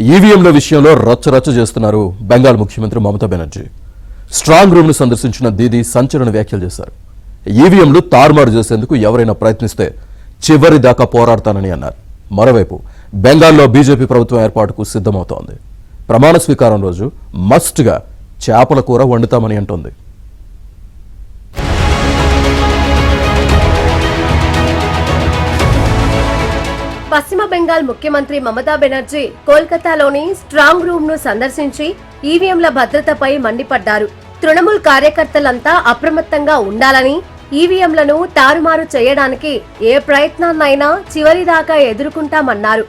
ఈవీఎంల విషయంలో రచ్చరచ్చ చేస్తున్నారు బెంగాల్ ముఖ్యమంత్రి మమతా బెనర్జీ. స్ట్రాంగ్ రూమ్ ను సందర్శించిన దీదీ సంచలన వ్యాఖ్యలు చేశారు. ఈవీఎంలు తారుమారు చేసేందుకు ఎవరైనా ప్రయత్నిస్తే చివరి దాకా పోరాడతానని అన్నారు. మరోవైపు బెంగాల్లో బీజేపీ ప్రభుత్వం ఏర్పాటుకు సిద్ధమవుతోంది. ప్రమాణ స్వీకారం రోజు మస్ట్గా చేపల కూర వండుతామని అంటోంది. పశ్చిమ బెంగాల్ ముఖ్యమంత్రి మమతా బెనర్జీ కోల్కతాలోని స్ట్రాంగ్ రూమ్ ను సందర్శించి ఈవీఎంల భద్రతపై మండిపడ్డారు. తృణమూల్ కార్యకర్తలంతా అప్రమత్తంగా ఉండాలని, ఈవీఎంలను తారుమారు చేయడానికి ఏ ప్రయత్నాన్నైనా చివరిదాకా ఎదుర్కొంటామన్నారు.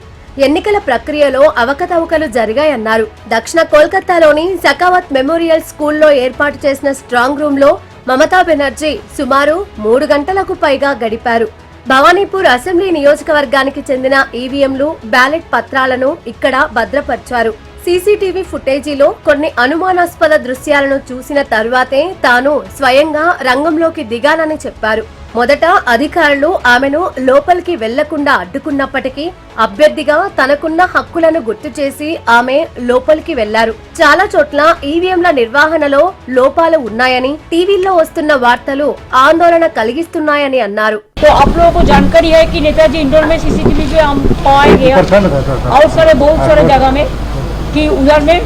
ఎన్నికల ప్రక్రియలో అవకతవకలు జరిగాయన్నారు. దక్షిణ కోల్కతాలోని సకావత్ మెమోరియల్ స్కూల్లో ఏర్పాటు చేసిన స్ట్రాంగ్ రూమ్ లో మమతా బెనర్జీ సుమారు 3 గంటలకు పైగా గడిపారు. భవానీపూర్ అసెంబ్లీ నియోజకవర్గానికి చెందిన ఈవీఎంలు, బ్యాలెట్ పత్రాలను ఇక్కడ భద్రపరిచారు. సీసీటీవీ ఫుటేజీలో కొన్ని అనుమానాస్పద దృశ్యాలను చూసిన తరువాతే తాను స్వయంగా రంగంలోకి దిగానని చెప్పారు. మొదట అధికారులు ఆమెను లోపలికి వెళ్లకుండా అడ్డుకున్నప్పటికీ అభ్యర్థిగా తనకున్న హక్కులను గుర్తు చేసి ఆమె లోపలికి వెళ్లారు. చాలా చోట్ల ఈవీఎంల నిర్వహణలో లోపాలు ఉన్నాయని టీవీల్లో వస్తున్న వార్తలు ఆందోళన కలిగిస్తున్నాయని అన్నారు. आप लोगों को जानकारी है कि नेताजी इंडोर में सीसीटीवी पे हम पाए गए और बहुत सारे जगह में कि उधर में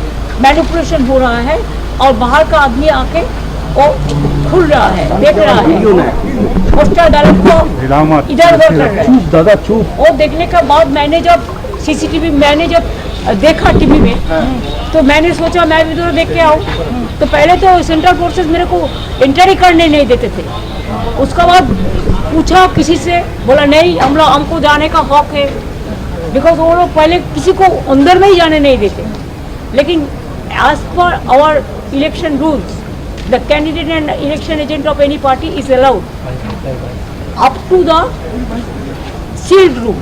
मैनिपुलेशन हो रहा है और बाहर का आदमी आके वो खुल रहा है, देख रहा है, पोस्टर डाल को इधर उधर कर रहा है। वो देखने के बाद मैंने जब सीसीटीवी देखा टीवी में तो मैंने सोचा मैं भी उधर देख के आऊँ। तो पहले तो सेंट्रल फोर्सेस मेरे को एंटर ही करने नहीं देते थे। उसका बाद पूछा किसी से, बोला नहीं हमको जाने का हक है, बिकॉज वो लोग पहले किसी को अंदर में ही जाने नहीं देते। लेकिन as per our election rules the candidate and election agent of any party is allowed up to the sealed room,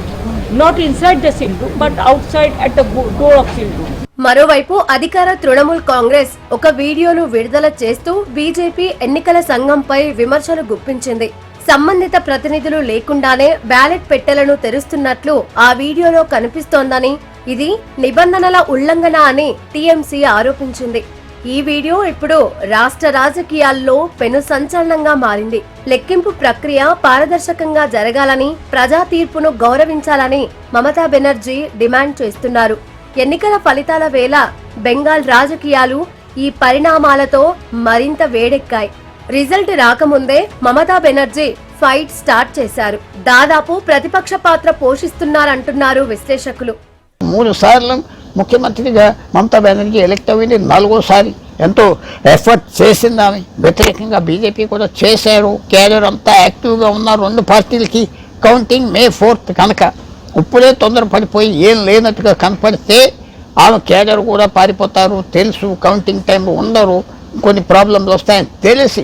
not inside the sealed room but outside at the door of sealed room. మరోవైపు అధికార తృణమూల్ కాంగ్రెస్ ఒక వీడియోను విడుదల చేస్తూ BJP ఎన్నికల సంఘంపై విమర్శలు గుప్పించింది. సంబంధిత ప్రతినిధులు లేకుండానే బ్యాలెట్ పెట్టెలను తెరుస్తున్నట్లు ఆ వీడియోలో కనిపిస్తోందని, ఇది నిబంధనల ఉల్లంఘన అని టీఎంసీ ఆరోపించింది. ఈ వీడియో ఇప్పుడు రాష్ట్ర రాజకీయాల్లో పెను సంచలనంగా మారింది. లెక్కింపు ప్రక్రియ పారదర్శకంగా జరగాలని, ప్రజా తీర్పును గౌరవించాలని మమతా బెనర్జీ డిమాండ్ చేస్తున్నారు. ఎన్నికల ఫలితాల వేళ బెంగాల్ రాజకీయాలు ఈ పరిణామాలతో మరింత వేడెక్కాయి. రిజల్ట్ రాకముందే మమతా బెనర్జీ ఫైట్ స్టార్ట్ చేశారు. దాదాపు ప్రతిపక్ష పాత్ర పోషిస్తున్నారంటున్నారు విశ్లేషకులు. 3 సార్లు ముఖ్యమంత్రిగా మమతా బెనర్జీ ఎలక్ట్ అయింది. 4వసారి ఎంతో ఎఫర్ట్ చేసింది ఆమె. వ్యతిరేకంగా బీజేపీ కూడా చేశారు. క్యాడర్ అంతా యాక్టివ్గా ఉన్నారు. 2 పార్టీలకి కౌంటింగ్ May 4th కనుక ఇప్పుడే తొందరపడిపోయి ఏం లేనట్టుగా కనపడితే ఆమె క్యాడర్ కూడా పారిపోతారు. తెలుసు కౌంటింగ్ టైంలో ఉండరు, కొన్ని ప్రాబ్లమ్స్ వస్తాయని తెలిసి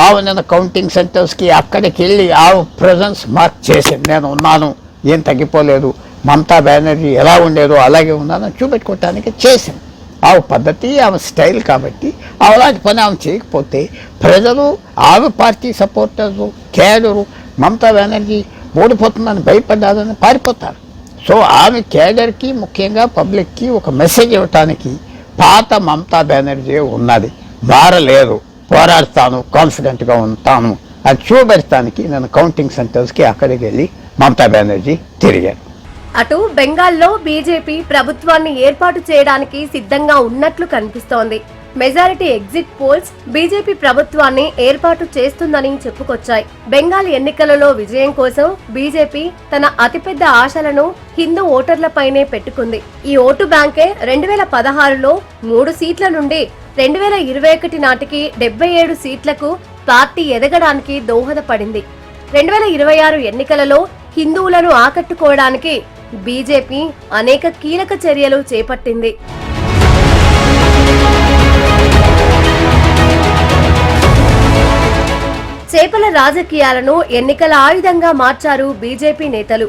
ఆమె నేను కౌంటింగ్ సెంటర్స్కి అక్కడికి వెళ్ళి ఆమె ప్రెజెన్స్ మార్క్ చేసింది. నేను ఉన్నాను, ఏం తగ్గిపోలేదు, మమతా బెనర్జీ ఎలా ఉండేదో అలాగే ఉన్నానని చూపెట్టుకోవటానికి చేసింది. ఆమె పద్ధతి, ఆమె స్టైల్ కాబట్టి అలాంటి పని ఆమె చేయకపోతే ప్రజలు, ఆమె party supporters, cadre Mamata Banerjee ఓడిపోతుందని భయపడ్డారని పారిపోతారు. సో ఆమె క్యాడర్కి, ముఖ్యంగా పబ్లిక్కి ఒక మెసేజ్ ఇవ్వటానికి పాత మమతా బెనర్జీ ఉన్నది, మారలేదు, పోరాడుతాను, కాన్ఫిడెంట్గా ఉంటాను అది చూపెడతానికి నేను కౌంటింగ్ సెంటర్స్కి అక్కడికి వెళ్ళి మమతా బెనర్జీ తిరిగాను. అటు బెంగాల్లో బీజేపీ ప్రభుత్వాన్ని ఏర్పాటు చేయడానికి సిద్ధంగా ఉన్నట్లు కనిపిస్తోంది. మెజారిటీ ఎగ్జిట్ పోల్స్ బీజేపీ ప్రభుత్వాన్ని ఏర్పాటు చేస్తుందని చెప్పుకొచ్చాయి. బెంగాల్ ఎన్నికలలో విజయం కోసం బీజేపీ తన అతిపెద్ద ఆశలను హిందూ ఓటర్లపైనే పెట్టుకుంది. ఈ ఓటు బ్యాంకే 2016లో 3 సీట్ల నుండి 2021 నాటికి 77 సీట్లకు పార్టీ ఎదగడానికి దోహదపడింది. 2026 ఎన్నికలలో హిందువులను ఆకట్టుకోవడానికి బీజేపీ అనేక కీలక చర్యలు చేపట్టింది. చేపల రాజకీయాలను ఎన్నికల ఆయుధంగా మార్చారు బీజేపీ నేతలు.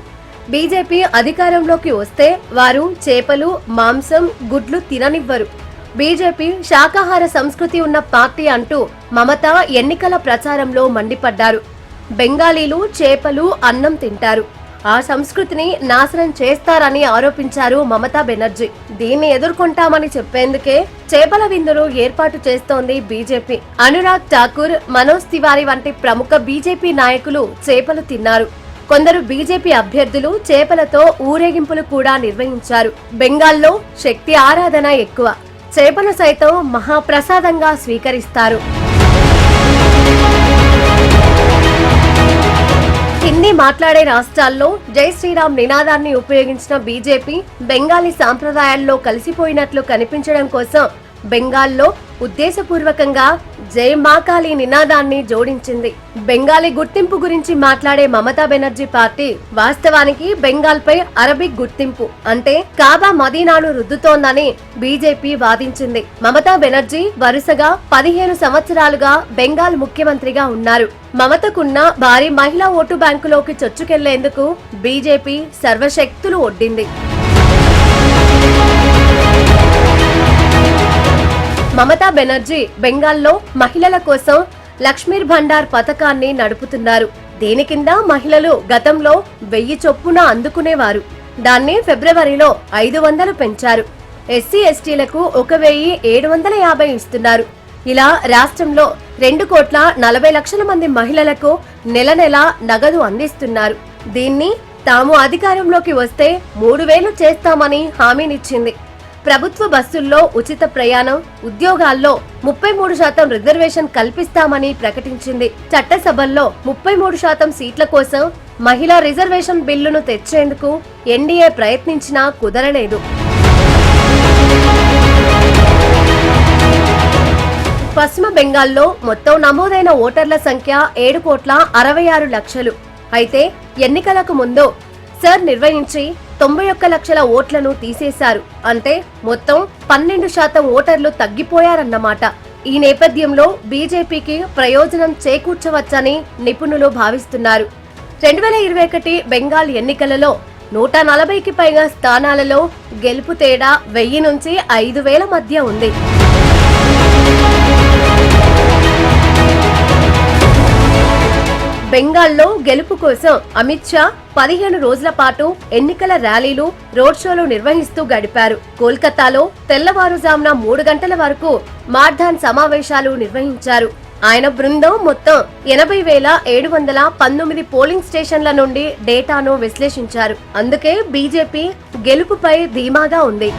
బీజేపీ అధికారంలోకి వస్తే వారు చేపలు, మాంసం, గుడ్లు తిననివ్వరు. బీజేపీ శాకాహార సంస్కృతి ఉన్న పార్టీ అంటూ మమత ఎన్నికల ప్రచారంలో మండిపడ్డారు. బెంగాలీలు చేపలు, అన్నం తింటారు. ఆ సంస్కృతిని నాశనం చేస్తారని ఆరోపించారు మమతా బెనర్జీ. దీన్ని ఎదుర్కొంటామని చెప్పేందుకే చేపల విందును ఏర్పాటు చేస్తోంది బీజేపీ. అనురాగ్ ఠాకూర్, మనోజ్ తివారీ వంటి ప్రముఖ బీజేపీ నాయకులు చేపలు తిన్నారు. కొందరు బీజేపీ అభ్యర్థులు చేపలతో ఊరేగింపులు కూడా నిర్వహించారు. బెంగాల్లో శక్తి ఆరాధన ఎక్కువ. చేపను సైతం మహాప్రసాదంగా స్వీకరిస్తారు. హిందీ మాట్లాడే రాష్ట్రాల్లో జై శ్రీరామ్ నినాదాన్ని ఉపయోగించిన బీజేపీ బెంగాలీ సాంప్రదాయాల్లో కలిసిపోయినట్లు కనిపించడం కోసం బెంగాల్లో ఉద్దేశపూర్వకంగా జై మాకాళీ నినాదాన్ని జోడించింది. బెంగాలీ గుర్తింపు గురించి మాట్లాడే మమతా బెనర్జీ పార్టీ వాస్తవానికి బెంగాల్ పై అరబిక్ గుర్తింపు అంటే కాబా మదీనాను రుద్దుతోందని బీజేపీ వాదించింది. మమతా బెనర్జీ వరుసగా 15 సంవత్సరాలుగా బెంగాల్ ముఖ్యమంత్రిగా ఉన్నారు. మమతకున్న భారీ మహిళా ఓటు బ్యాంకులోకి చొచ్చుకెళ్లేందుకు బీజేపీ సర్వశక్తులు ఒడ్డింది. మమతా బెనర్జీ బెంగాల్లో మహిళల కోసం లక్ష్మీర్ భండార్ పథకాన్ని నడుపుతున్నారు. దీని కింద మహిళలు గతంలో 1000 చొప్పున అందుకునేవారు. దాన్ని ఫిబ్రవరిలో 500 పెంచారు. ఎస్సీ ఎస్టీలకు 1750 ఇస్తున్నారు. ఇలా రాష్ట్రంలో 2,40,00,000 మంది మహిళలకు నెల నెల నగదు అందిస్తున్నారు. దీన్ని తాము అధికారంలోకి వస్తే 3,000 చేస్తామని హామీనిచ్చింది. ప్రభుత్వ బస్సుల్లో ఉచిత ప్రయాణం, ఉద్యోగాల్లో 33% రిజర్వేషన్ కల్పిస్తామని ప్రకటించింది. చట్టసభల్లో 33% సీట్ల కోసం మహిళా రిజర్వేషన్ బిల్లును తెచ్చేందుకు ఎన్డీఏ ప్రయత్నించినా కుదరలేదు. పశ్చిమ బెంగాల్లో మొత్తం నమోదైన ఓటర్ల సంఖ్య 7,66,00,000. అయితే ఎన్నికలకు ముందు సర్ నిర్వహించి 91 లక్షల ఓట్లను తీసేశారు. అంటే మొత్తం 12% ఓటర్లు తగ్గిపోయారన్నమాట. ఈ నేపథ్యంలో బీజేపీకి ప్రయోజనం చేకూర్చవచ్చని నిపుణులు భావిస్తున్నారు. 2021 బెంగాల్ ఎన్నికలలో 140కి పైగా స్థానాలలో గెలుపు తేడా 1000 నుంచి 5,000 మధ్య ఉంది. బెంగాల్లో గెలుపు కోసం అమిత్ షా 15 రోజుల పాటు ఎన్నికల ర్యాలీలు, రోడ్ షోలు నిర్వహిస్తూ గడిపారు. కోల్కతాలో తెల్లవారుజామున 3 గంటల వరకు మార్ధాన్ సమావేశాలు నిర్వహించారు. ఆయన బృందం మొత్తం 80,719 పోలింగ్ స్టేషన్ల నుండి డేటాను విశ్లేషించారు. అందుకే బీజేపీ గెలుపుపై ధీమాగా ఉంది.